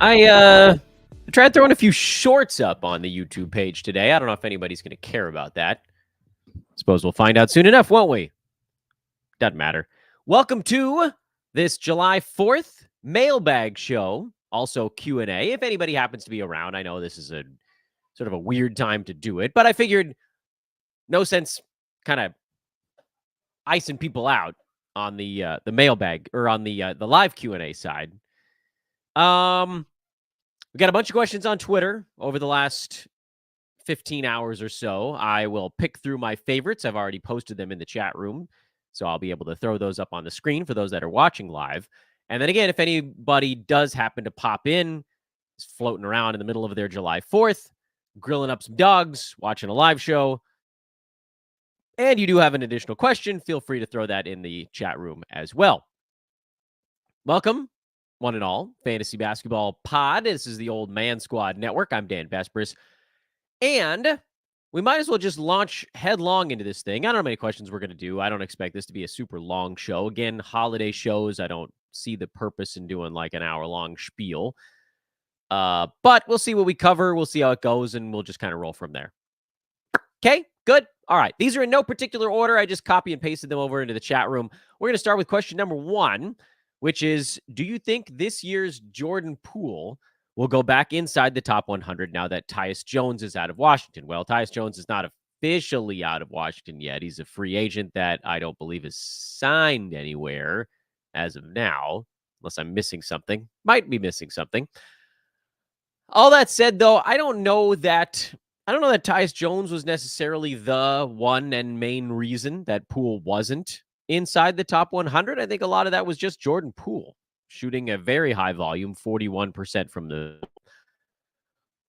I tried throwing a few shorts up on the YouTube page today. I don't know if anybody's going to care about that. Suppose we'll find out soon enough, won't we? Doesn't matter. Welcome to this July 4th Mailbag show, also Q&A. If anybody happens to be around, I know this is a sort of a weird time to do it, but I figured no sense kind of icing people out on the mailbag or on the live Q&A side. We got a bunch of questions on Twitter over the last 15 hours or so. I will pick through my favorites. I've already posted them in the chat room, so I'll be able to throw those up on the screen for those that are watching live. And then again, if anybody does happen to pop in, is floating around in the middle of their July 4th, grilling up some dogs, watching a live show, and you do have an additional question, feel free to throw that in the chat room as well. Welcome, one and all, Fantasy Basketball Pod. This is the Old Man Squad Network. I'm Dan Vespris. And we might as well just launch headlong into this thing. I don't know how many questions we're going to do. I don't expect this to be a super long show. Again, holiday shows, I don't see the purpose in doing like an hour-long spiel. But we'll see what we cover. We'll see how it goes, and we'll just kind of roll from there. Okay, good. All right. These are in no particular order. I just copy and pasted them over into the chat room. We're going to start with question number 1, which is, do you think this year's Jordan Poole will go back inside the top 100 now that Tyus Jones is out of Washington? Well, Tyus Jones is not officially out of Washington yet. He's a free agent that I don't believe is signed anywhere as of now, unless I'm missing something. Might be missing something. All that said, though, I don't know that Tyus Jones was necessarily the one and main reason that Poole wasn't inside the top 100. I think a lot of that was just Jordan Poole shooting a very high volume, 41% from the.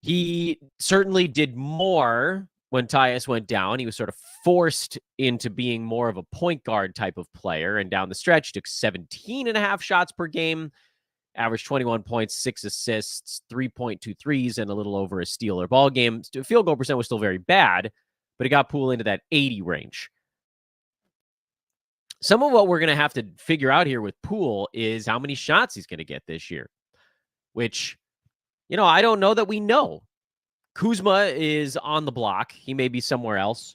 He certainly did more when Tyus went down. He was sort of forced into being more of a point guard type of player, and down the stretch took 17.5 shots per game, averaged 21 points, 6 assists, 3.2 threes, and a little over a steal or ball game. Field goal percent was still very bad, but it got Poole into that 80 range. Some of what we're going to have to figure out here with Poole is how many shots he's going to get this year, which, I don't know that we know. Kuzma is on the block. He may be somewhere else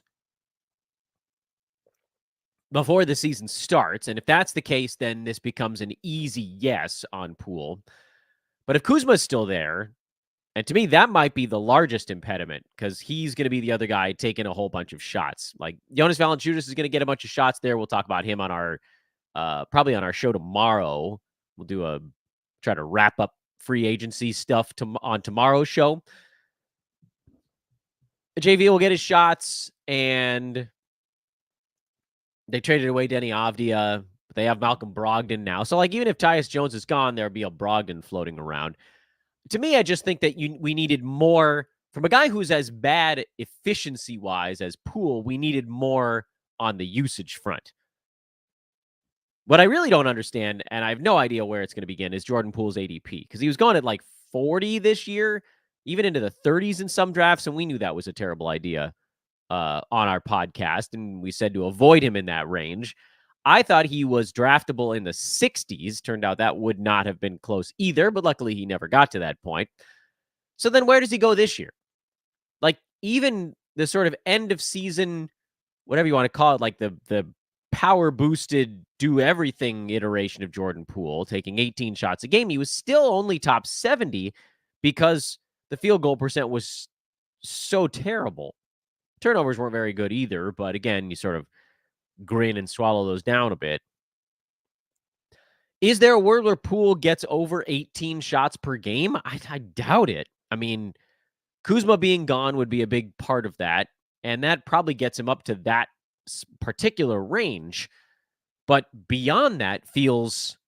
before the season starts. And if that's the case, then this becomes an easy yes on Poole. But if Kuzma's still there, and to me, that might be the largest impediment because he's going to be the other guy taking a whole bunch of shots. Like Jonas Valanciunas is going to get a bunch of shots there. We'll talk about him on our, probably on our show tomorrow. We'll try to wrap up free agency stuff on tomorrow's show. JV will get his shots, and they traded away Denny Avdia. But they have Malcolm Brogdon now. So, like, even if Tyus Jones is gone, there'll be a Brogdon floating around. To me, I just think that we needed more from a guy who's as bad efficiency-wise as Poole. We needed more on the usage front. What I really don't understand, and I have no idea where it's going to begin, is Jordan Poole's ADP, because he was going at like 40 this year, even into the 30s in some drafts, and we knew that was a terrible idea on our podcast, and we said to avoid him in that range. I thought he was draftable in the 60s. Turned out that would not have been close either, but luckily he never got to that point. So then where does he go this year? Like, even the sort of end of season, whatever you want to call it, like the power boosted do everything iteration of Jordan Poole, taking 18 shots a game, he was still only top 70 because the field goal percent was so terrible. Turnovers weren't very good either, but again, you sort of grin and swallow those down a bit. Is there a world where Poole gets over 18 shots per game? I doubt it. I mean, Kuzma being gone would be a big part of that, and that probably gets him up to that particular range. But beyond that feels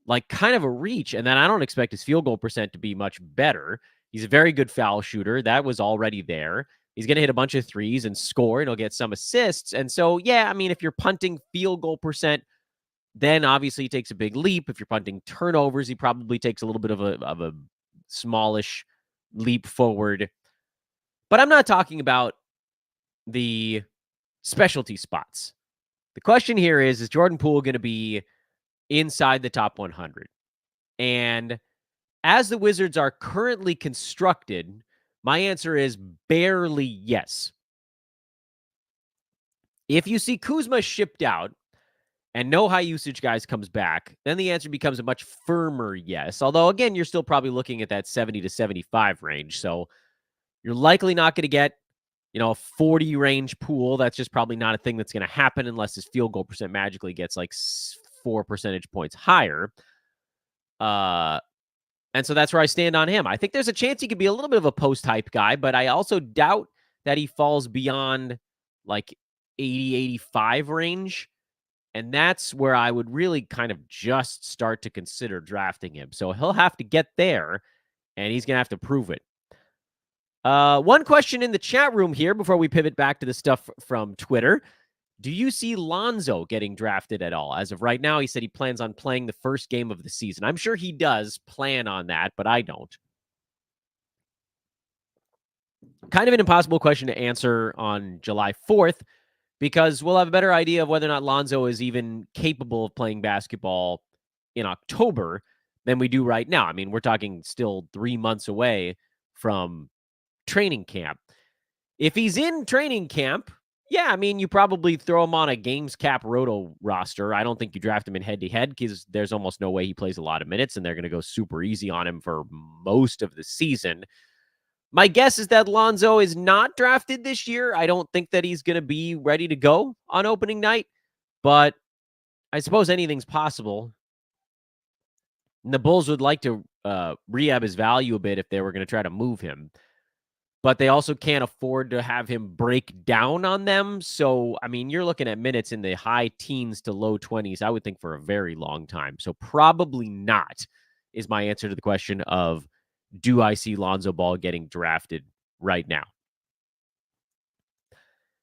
like kind of a reach, and then I don't expect his field goal percent to be much better. He's a very good foul shooter. That was already there. He's going to hit a bunch of threes and score, and he'll get some assists. And so, yeah, I mean, if you're punting field goal percent, then obviously he takes a big leap. If you're punting turnovers, he probably takes a little bit of a smallish leap forward. But I'm not talking about the specialty spots. The question here is Jordan Poole going to be inside the top 100? And As the Wizards are currently constructed, my answer is barely yes. If you see Kuzma shipped out and no high usage guys comes back, then the answer becomes a much firmer yes. Although, again, you're still probably looking at that 70 to 75 range. So you're likely not going to get, a 40 range pool. That's just probably not a thing that's going to happen unless his field goal percent magically gets like 4 percentage points higher. And so that's where I stand on him. I think there's a chance he could be a little bit of a post-hype guy, but I also doubt that he falls beyond like 80, 85 range. And that's where I would really kind of just start to consider drafting him. So he'll have to get there, and he's going to have to prove it. One question in the chat room here before we pivot back to the stuff from Twitter. Do you see Lonzo getting drafted at all? As of right now, he said he plans on playing the first game of the season. I'm sure he does plan on that, but I don't. Kind of an impossible question to answer on July 4th because we'll have a better idea of whether or not Lonzo is even capable of playing basketball in October than we do right now. I mean, we're talking still 3 months away from training camp. If he's in training camp, yeah, I mean, you probably throw him on a games cap roto roster. I don't think you draft him in head-to-head because there's almost no way he plays a lot of minutes, and they're going to go super easy on him for most of the season. My guess is that Lonzo is not drafted this year. I don't think that he's going to be ready to go on opening night, but I suppose anything's possible. And the Bulls would like to rehab his value a bit if they were going to try to move him. But they also can't afford to have him break down on them. So, I mean, you're looking at minutes in the high teens to low 20s, I would think, for a very long time. So probably not is my answer to the question of, do I see Lonzo Ball getting drafted right now?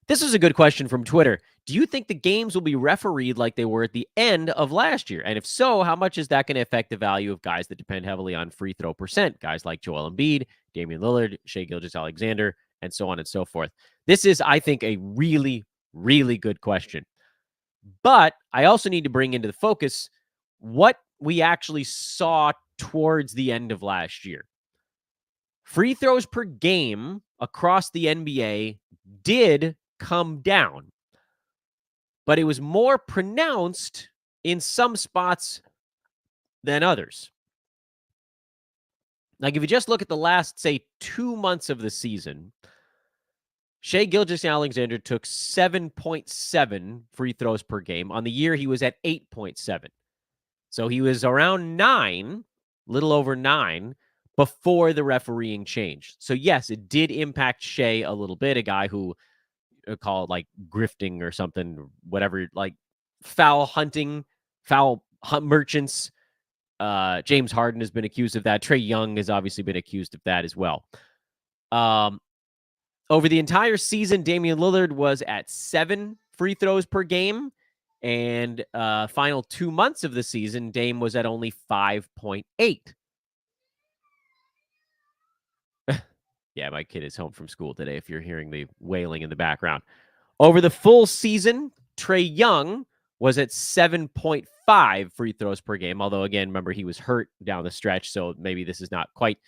This is a good question from Twitter. Do you think the games will be refereed like they were at the end of last year? And if so, how much is that going to affect the value of guys that depend heavily on free throw percent? Guys like Joel Embiid, Damian Lillard, Shai Gilgeous-Alexander, and so on and so forth. This is, I think, a really, really good question. But I also need to bring into the focus what we actually saw towards the end of last year. Free throws per game across the NBA did come down, but it was more pronounced in some spots than others. Like, if you just look at the last, say, 2 months of the season, Shai Gilgeous-Alexander took 7.7 free throws per game. On the year, he was at 8.7. So he was around 9, little over 9, before the refereeing changed. So, yes, it did impact Shai a little bit, a guy who call it like grifting or something, whatever, like foul hunting, foul hunt merchants. James Harden has been accused of that. Trae Young has obviously been accused of that as well. Over the entire season, Damian Lillard was at 7 free throws per game. And final 2 months of the season, Dame was at only 5.8. Yeah, my kid is home from school today, if you're hearing the wailing in the background. Over the full season, Trae Young was at 7.5 free throws per game. Although, again, remember, he was hurt down the stretch, so maybe this is not quite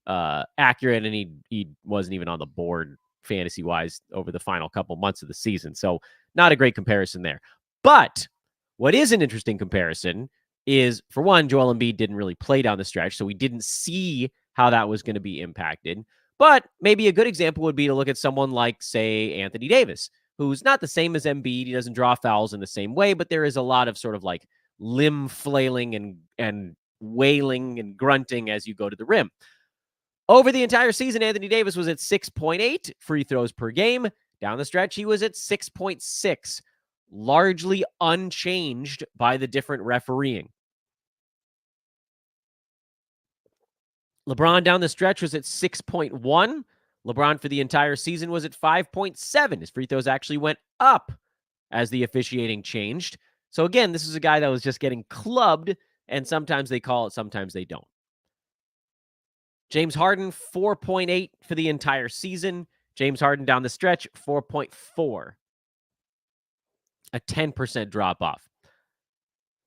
accurate, and he wasn't even on the board fantasy-wise over the final couple months of the season. So not a great comparison there. But what is an interesting comparison is, for one, Joel Embiid didn't really play down the stretch, so we didn't see how that was going to be impacted. But maybe a good example would be to look at someone like, say, Anthony Davis, who's not the same as Embiid. He doesn't draw fouls in the same way, but there is a lot of sort of like limb flailing and wailing and grunting as you go to the rim. Over the entire season, Anthony Davis was at 6.8 free throws per game. Down the stretch, he was at 6.6, largely unchanged by the different refereeing. LeBron down the stretch was at 6.1. LeBron for the entire season was at 5.7. His free throws actually went up as the officiating changed. So again, this is a guy that was just getting clubbed, and sometimes they call it, sometimes they don't. James Harden, 4.8 for the entire season. James Harden down the stretch, 4.4. A 10% drop off.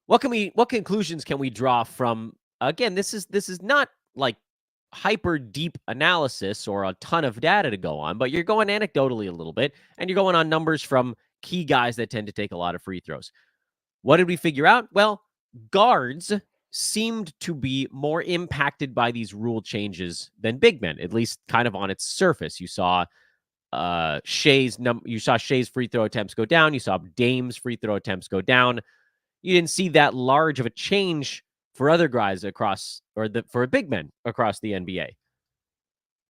What conclusions can we draw from, again, this is not like hyper deep analysis or a ton of data to go on, but you're going anecdotally a little bit and you're going on numbers from key guys that tend to take a lot of free throws. What did we figure out? Well, guards seemed to be more impacted by these rule changes than big men, at least kind of on its surface. You saw Shea's free throw attempts go down. You saw Dame's free throw attempts go down. You didn't see that large of a change for other guys for big men across the NBA.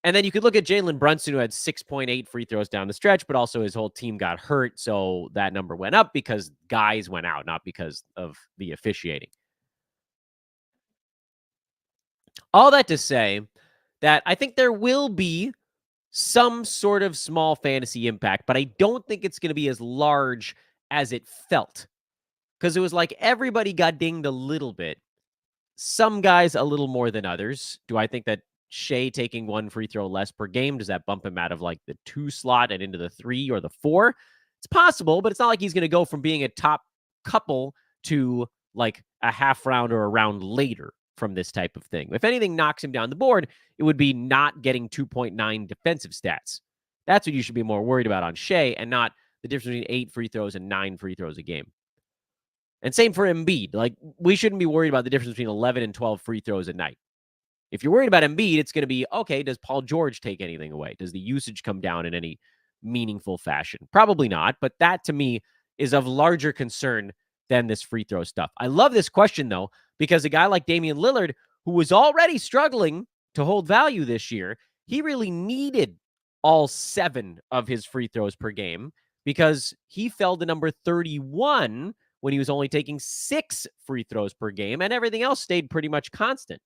And then you could look at Jalen Brunson, who had 6.8 free throws down the stretch, but also his whole team got hurt. So that number went up because guys went out, not because of the officiating. All that to say that I think there will be some sort of small fantasy impact, but I don't think it's going to be as large as it felt. Because it was like everybody got dinged a little bit. Some guys a little more than others. Do I think that Shea taking one free throw less per game, does that bump him out of like the 2 slot and into the 3 or the 4? It's possible, but it's not like he's going to go from being a top couple to like a half round or a round later from this type of thing. If anything knocks him down the board, it would be not getting 2.9 defensive stats. That's what you should be more worried about on Shea, and not the difference between 8 free throws and 9 free throws a game. And same for Embiid. Like, we shouldn't be worried about the difference between 11 and 12 free throws a night. If you're worried about Embiid, it's going to be, okay, does Paul George take anything away? Does the usage come down in any meaningful fashion? Probably not, but that to me is of larger concern than this free throw stuff. I love this question, though, because a guy like Damian Lillard, who was already struggling to hold value this year, he really needed all 7 of his free throws per game because he fell to number 31 when he was only taking 6 free throws per game, and everything else stayed pretty much constant.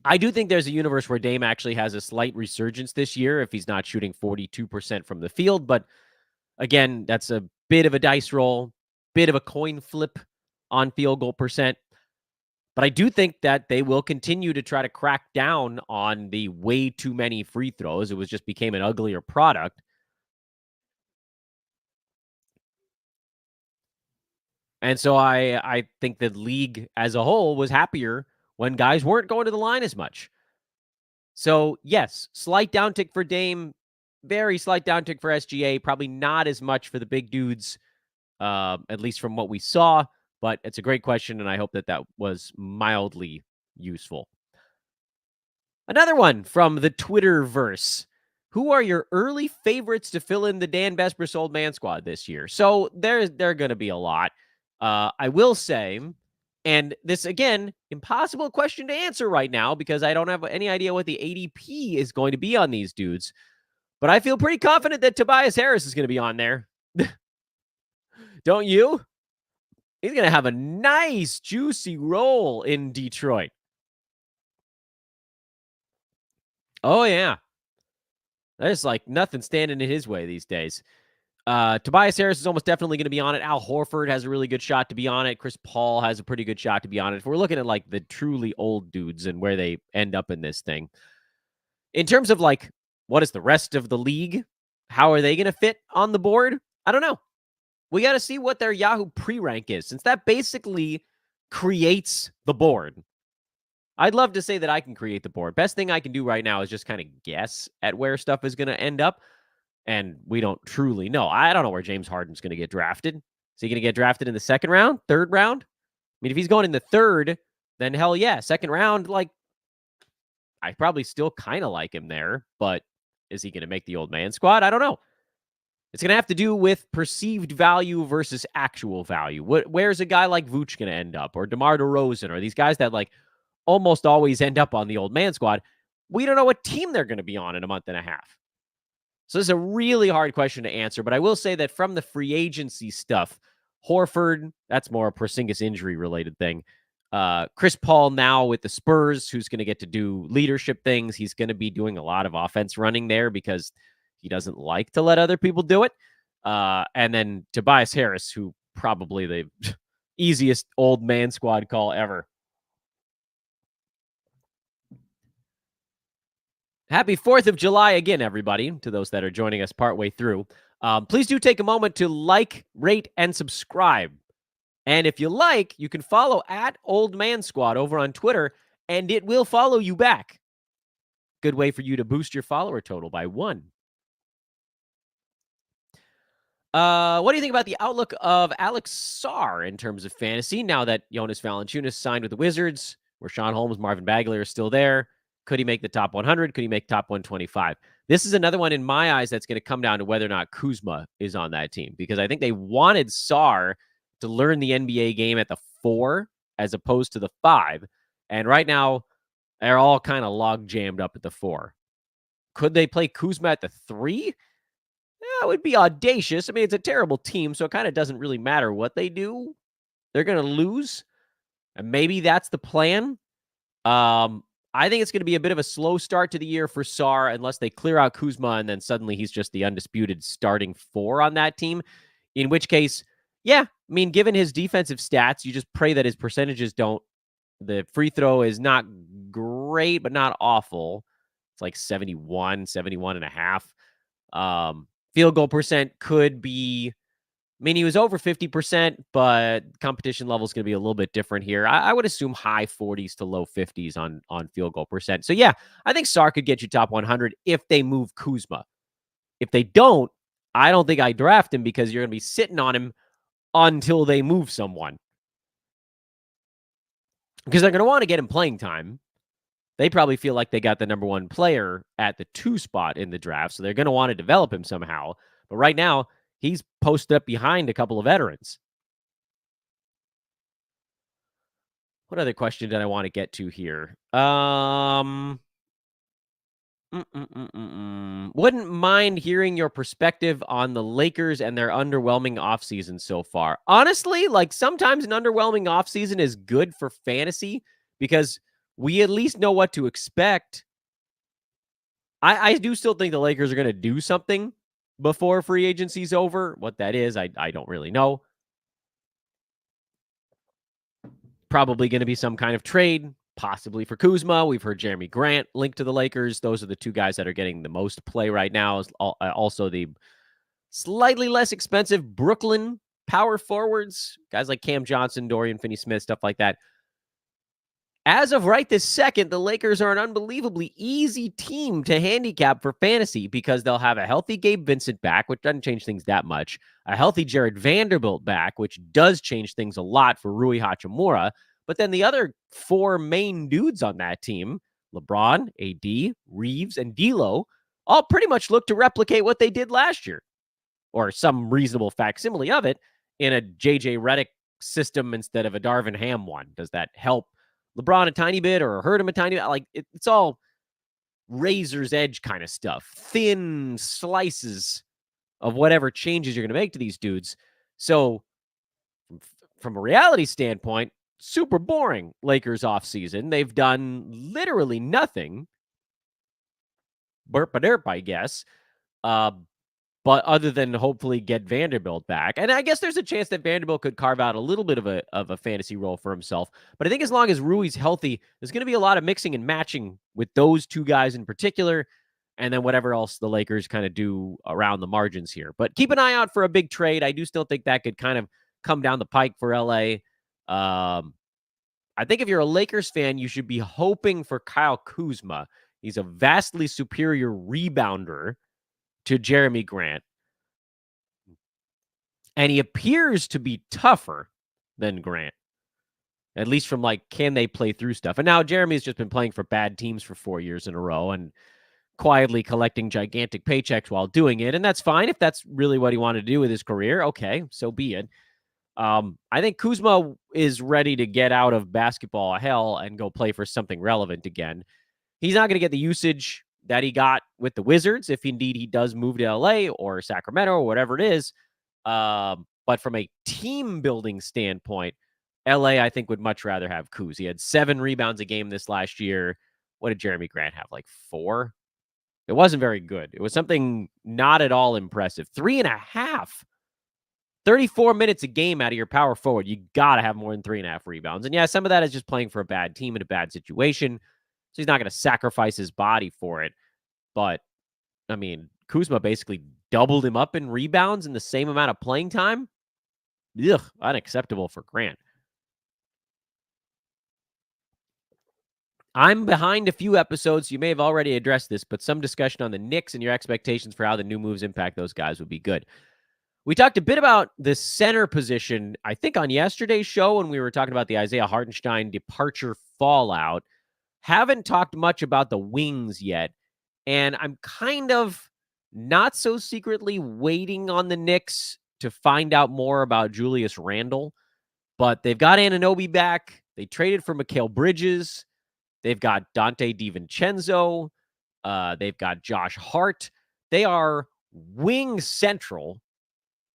I do think there's a universe where Dame actually has a slight resurgence this year if he's not shooting 42% from the field. But again, that's a bit of a dice roll, bit of a coin flip on field goal percent. But I do think that they will continue to try to crack down on the way too many free throws. It just became an uglier product. And so I think the league as a whole was happier when guys weren't going to the line as much. So, yes, slight downtick for Dame, very slight downtick for SGA, probably not as much for the big dudes, at least from what we saw, but it's a great question, and I hope that that was mildly useful. Another one from the Twitterverse. Who are your early favorites to fill in the Dan Besbris Old Man Squad this year? So there are going to be a lot. I will say, and this, again, impossible question to answer right now because I don't have any idea what the ADP is going to be on these dudes. But I feel pretty confident that Tobias Harris is going to be on there. Don't you? He's going to have a nice, juicy role in Detroit. Oh, yeah. There's like nothing standing in his way these days. Tobias Harris is almost definitely going to be on it. Al Horford has a really good shot to be on it. Chris Paul has a pretty good shot to be on it. If we're looking at like the truly old dudes and where they end up in this thing. In terms of like, what is the rest of the league? How are they going to fit on the board? I don't know. We got to see what their Yahoo pre-rank is, since that basically creates the board. I'd love to say that I can create the board. Best thing I can do right now is just kind of guess at where stuff is going to end up. And we don't truly know. I don't know where James Harden's going to get drafted. Is he going to get drafted in the second round, third round? I mean, if he's going in the third, then hell yeah. Second round, like, I probably still kind of like him there. But is he going to make the old man squad? I don't know. It's going to have to do with perceived value versus actual value. Where's a guy like Vooch going to end up? Or DeMar DeRozan? Or these guys that like almost always end up on the old man squad? We don't know what team they're going to be on in a month and a half. So this is a really hard question to answer, but I will say that from the free agency stuff, Horford, that's more a Porzingis injury-related thing. Chris Paul now with the Spurs, who's going to get to do leadership things. He's going to be doing a lot of offense running there because he doesn't like to let other people do it. And then Tobias Harris, who probably the easiest old man squad call ever. Happy 4th of July again, everybody, to those that are joining us partway through. Please do take a moment to like, rate, and subscribe. And if you like, you can follow at Old Man Squad over on Twitter, and it will follow you back. Good way for you to boost your follower total by 1. What do you think about the outlook of Alex Sarr in terms of fantasy now that Jonas Valanciunas signed with the Wizards, where Sean Holmes, Marvin Bagley are still there? Could he make the top 100? Could he make top 125? This is another one in my eyes that's going to come down to whether or not Kuzma is on that team, because I think they wanted Sarr to learn the NBA game at the 4 as opposed to the 5. And right now, they're all kind of log jammed up at the 4. Could they play Kuzma at the 3? That would be audacious. I mean, it's a terrible team, so it kind of doesn't really matter what they do. They're going to lose, and maybe that's the plan. I think it's going to be a bit of a slow start to the year for Sarr unless they clear out Kuzma, and then suddenly he's just the undisputed starting 4 on that team, in which case, yeah, I mean, given his defensive stats, you just pray that his percentages don't. The free throw is not great, but not awful. It's like 71, 71 and a half. Field goal percent could be, I mean, he was over 50%, but competition level is going to be a little bit different here. I would assume high 40s to low 50s on field goal percent. So, yeah, I think Sarr could get you top 100 if they move Kuzma. If they don't, I don't think I draft him because you're going to be sitting on him until they move someone. Because they're going to want to get him playing time. They probably feel like they got the number 1 player at the 2 spot in the draft, so they're going to want to develop him somehow. But right now, he's posted up behind a couple of veterans. What other question did I want to get to here? Wouldn't mind hearing your perspective on the Lakers and their underwhelming offseason so far. Honestly, like sometimes an underwhelming offseason is good for fantasy because we at least know what to expect. I do still think the Lakers are going to do something before free agency's over. What that is, I don't really know. Probably going to be some kind of trade, possibly for Kuzma. We've heard Jeremy Grant linked to the Lakers. Those are the 2 guys that are getting the most play right now. Also the slightly less expensive Brooklyn power forwards, guys like Cam Johnson, Dorian Finney-Smith, stuff like that. As of right this second, the Lakers are an unbelievably easy team to handicap for fantasy because they'll have a healthy Gabe Vincent back, which doesn't change things that much, a healthy Jared Vanderbilt back, which does change things a lot for Rui Hachimura. But then the other 4 main dudes on that team, LeBron, AD, Reeves, and D'Lo, all pretty much look to replicate what they did last year, or some reasonable facsimile of it, in a JJ Redick system instead of a Darvin Ham one. Does that help LeBron a tiny bit or hurt him a tiny bit? Like it's all razor's edge kind of stuff, thin slices of whatever changes you're going to make to these dudes. So from a reality standpoint, super boring Lakers offseason. They've done literally nothing. Burp-a-derp, I guess. But other than hopefully get Vanderbilt back. And I guess there's a chance that Vanderbilt could carve out a little bit of a fantasy role for himself. But I think as long as Rui's healthy, there's going to be a lot of mixing and matching with those 2 guys in particular, and then whatever else the Lakers kind of do around the margins here. But keep an eye out for a big trade. I do still think that could kind of come down the pike for LA. I think if you're a Lakers fan, you should be hoping for Kyle Kuzma. He's a vastly superior rebounder to Jeremy Grant. And he appears to be tougher than Grant. At least from can they play through stuff? And now Jeremy's just been playing for bad teams for 4 years in a row and quietly collecting gigantic paychecks while doing it. And that's fine if that's really what he wanted to do with his career. Okay, so be it. I think Kuzma is ready to get out of basketball hell and go play for something relevant again. He's not going to get the usage that he got with the Wizards if indeed he does move to LA or Sacramento or whatever it is. But from a team building standpoint, LA, I think, would much rather have Kuz. He had 7 rebounds a game this last year. What did Jeremy Grant have? 4? It wasn't very good. It was something not at all impressive. 3.5. 34 minutes a game out of your power forward. You got to have more than 3.5 rebounds. And yeah, some of that is just playing for a bad team in a bad situation. So he's not going to sacrifice his body for it. But, I mean, Kuzma basically doubled him up in rebounds in the same amount of playing time. Unacceptable for Grant. I'm behind a few episodes. You may have already addressed this, but some discussion on the Knicks and your expectations for how the new moves impact those guys would be good. We talked a bit about the center position, I think, on yesterday's show when we were talking about the Isaiah Hartenstein departure fallout. Haven't talked much about the wings yet, and I'm kind of not so secretly waiting on the Knicks to find out more about Julius Randle, but they've got Anunoby back. They traded for Mikal Bridges. They've got Dante DiVincenzo. They've got Josh Hart. They are wing central,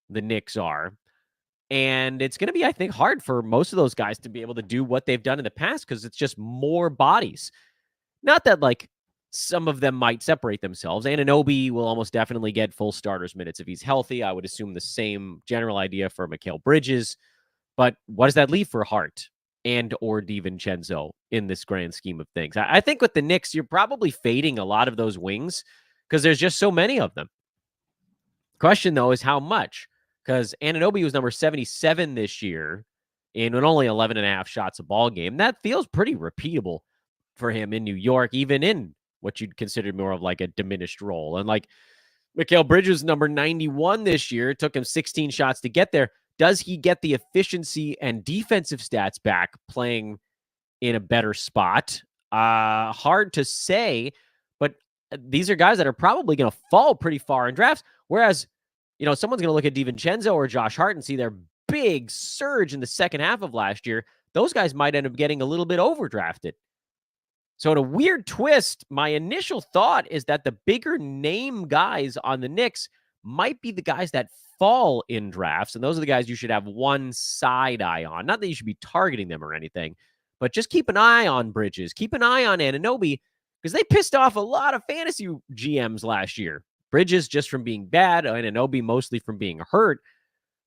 the Knicks are. And it's going to be, I think, hard for most of those guys to be able to do what they've done in the past because it's just more bodies. Not that, like, some of them might separate themselves. Anunoby will almost definitely get full starters minutes if he's healthy. I would assume the same general idea for Mikal Bridges. But what does that leave for Hart and or DiVincenzo in this grand scheme of things? I think with the Knicks, you're probably fading a lot of those wings because there's just so many of them. Question, though, is how much? Because Anunoby was number 77 this year in only 11 and a half shots a ball game. That feels pretty repeatable for him in New York, even in what you'd consider more of like a diminished role. And like Mikal Bridges, number 91 this year. It took him 16 shots to get there. Does he get the efficiency and defensive stats back playing in a better spot? Hard to say, but these are guys that are probably going to fall pretty far in drafts. Whereas, someone's going to look at DiVincenzo or Josh Hart and see their big surge in the second half of last year. Those guys might end up getting a little bit overdrafted. So in a weird twist, my initial thought is that the bigger name guys on the Knicks might be the guys that fall in drafts. And those are the guys you should have one side eye on. Not that you should be targeting them or anything, but just keep an eye on Bridges. Keep an eye on Anunoby because they pissed off a lot of fantasy GMs last year. Bridges just from being bad, Anunoby mostly from being hurt.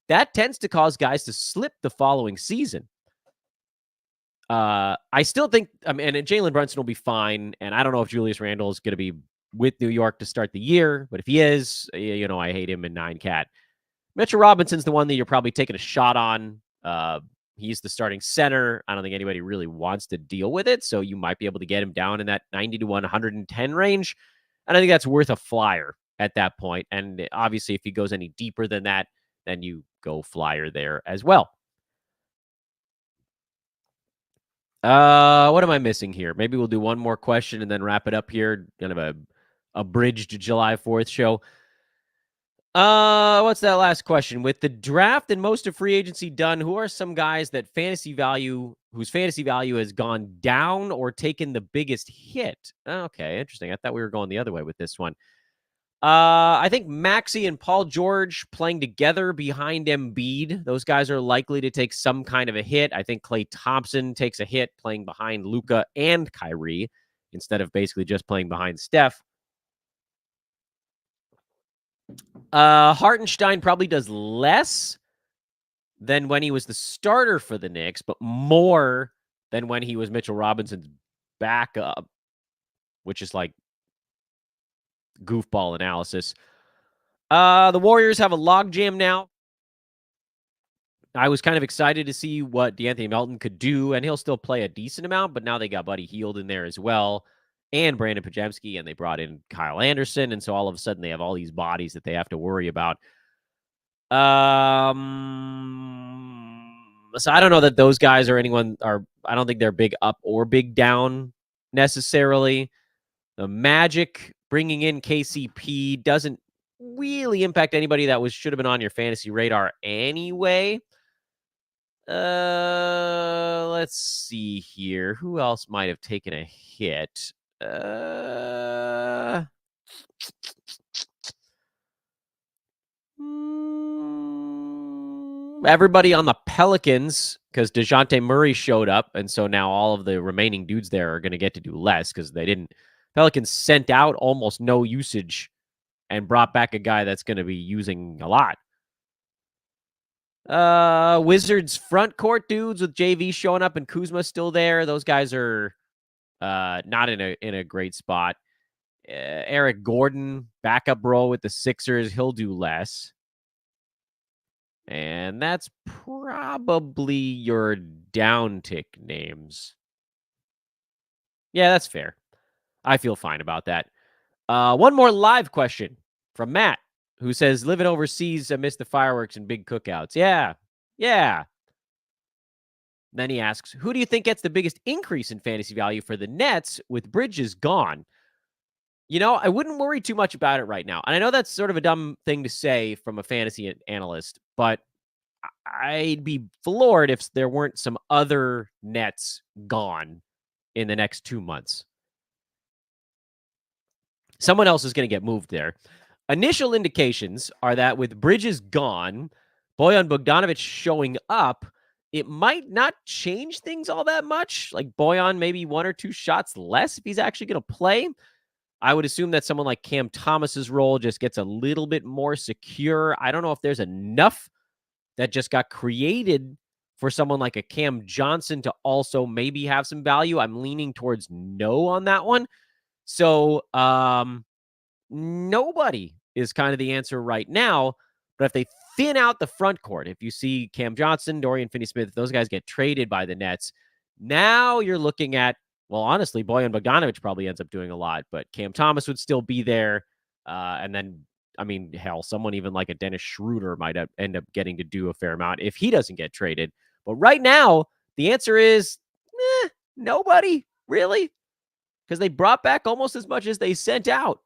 That tends to cause guys to slip the following season. I still think, and Jalen Brunson will be fine. And I don't know if Julius Randle is going to be with New York to start the year, but if he is, I hate him in 9-cat. Mitchell Robinson's the one that you're probably taking a shot on. He's the starting center. I don't think anybody really wants to deal with it. So you might be able to get him down in that 90 to 110 range. And I think that's worth a flyer at that point. And obviously, if he goes any deeper than that, then you go flyer there as well. What am I missing here? Maybe we'll do one more question and then wrap it up here. Kind of a abridged July 4th show. What's that last question? With the draft and most of free agency done, who are some guys that whose fantasy value has gone down or taken the biggest hit? Okay, interesting. I thought we were going the other way with this one. I think Maxey and Paul George playing together behind Embiid. Those guys are likely to take some kind of a hit. I think Klay Thompson takes a hit playing behind Luka and Kyrie instead of basically just playing behind Steph. Hartenstein probably does less than when he was the starter for the Knicks, but more than when he was Mitchell Robinson's backup, which is like goofball analysis. The Warriors have a logjam now. I was kind of excited to see what DeAnthony Melton could do, and he'll still play a decent amount, but now they got Buddy Hield in there as well, and Brandon Pajemski, and they brought in Kyle Anderson, and so all of a sudden they have all these bodies that they have to worry about. So I don't know that those guys or anyone I don't think they're big up or big down necessarily. The Magic bringing in KCP doesn't really impact anybody that should have been on your fantasy radar anyway. Let's see here. Who else might have taken a hit? Everybody on the Pelicans, because DeJounte Murray showed up, and so now all of the remaining dudes there are going to get to do less because they didn't. Pelicans sent out almost no usage and brought back a guy that's going to be using a lot. Wizards front court dudes with JV showing up and Kuzma still there. Those guys are not in a great spot. Eric Gordon, backup role with the Sixers. He'll do less. And that's probably your downtick names. Yeah, that's fair. I feel fine about that. One more live question from Matt, who says, living overseas amidst the fireworks and big cookouts. Yeah. Yeah. Then he asks, who do you think gets the biggest increase in fantasy value for the Nets with Bridges gone? I wouldn't worry too much about it right now. And I know that's sort of a dumb thing to say from a fantasy analyst, but I'd be floored if there weren't some other Nets gone in the next 2 months. Someone else is going to get moved there. Initial indications are that with Bridges gone, Bojan Bogdanovic showing up, it might not change things all that much. Like Bojan, maybe 1 or 2 shots less if he's actually going to play. I would assume that someone like Cam Thomas's role just gets a little bit more secure. I don't know if there's enough that just got created for someone like a Cam Johnson to also maybe have some value. I'm leaning towards no on that one. So, nobody is kind of the answer right now. But if they thin out the front court, if you see Cam Johnson, Dorian Finney-Smith, those guys get traded by the Nets, now you're looking at, well, honestly, Bojan Bogdanovic probably ends up doing a lot, but Cam Thomas would still be there. And then, I mean, hell, someone even like a Dennis Schroeder might end up getting to do a fair amount if he doesn't get traded. But right now, the answer is nobody, really, because they brought back almost as much as they sent out.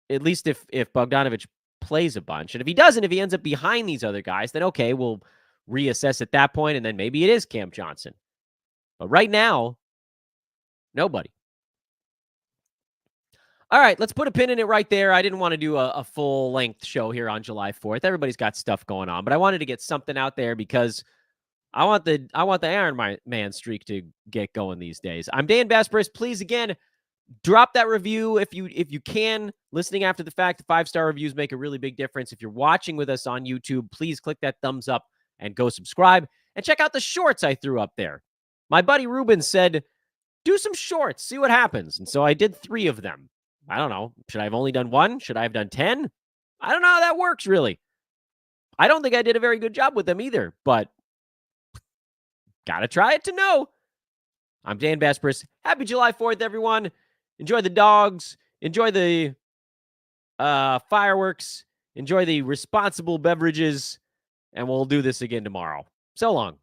At least if Bogdanovic plays a bunch. And if he doesn't, if he ends up behind these other guys, then okay, we'll reassess at that point, and then maybe it is Cam Johnson. But right now, nobody. All right, let's put a pin in it right there. I didn't want to do a full-length show here on July 4th. Everybody's got stuff going on, but I wanted to get something out there because I want the Iron Man streak to get going these days. I'm Dan Basperis. Please, again, drop that review if you can. Listening after the fact, 5-star reviews make a really big difference. If you're watching with us on YouTube, please click that thumbs up and go subscribe. And check out the shorts I threw up there. My buddy Ruben said, do some shorts, see what happens. And so I did 3 of them. I don't know. Should I have only done 1? Should I have done 10? I don't know how that works, really. I don't think I did a very good job with them either, but gotta try it to know. I'm Dan Basperis. Happy July 4th, everyone. Enjoy the dogs. Enjoy the fireworks. Enjoy the responsible beverages. And we'll do this again tomorrow. So long.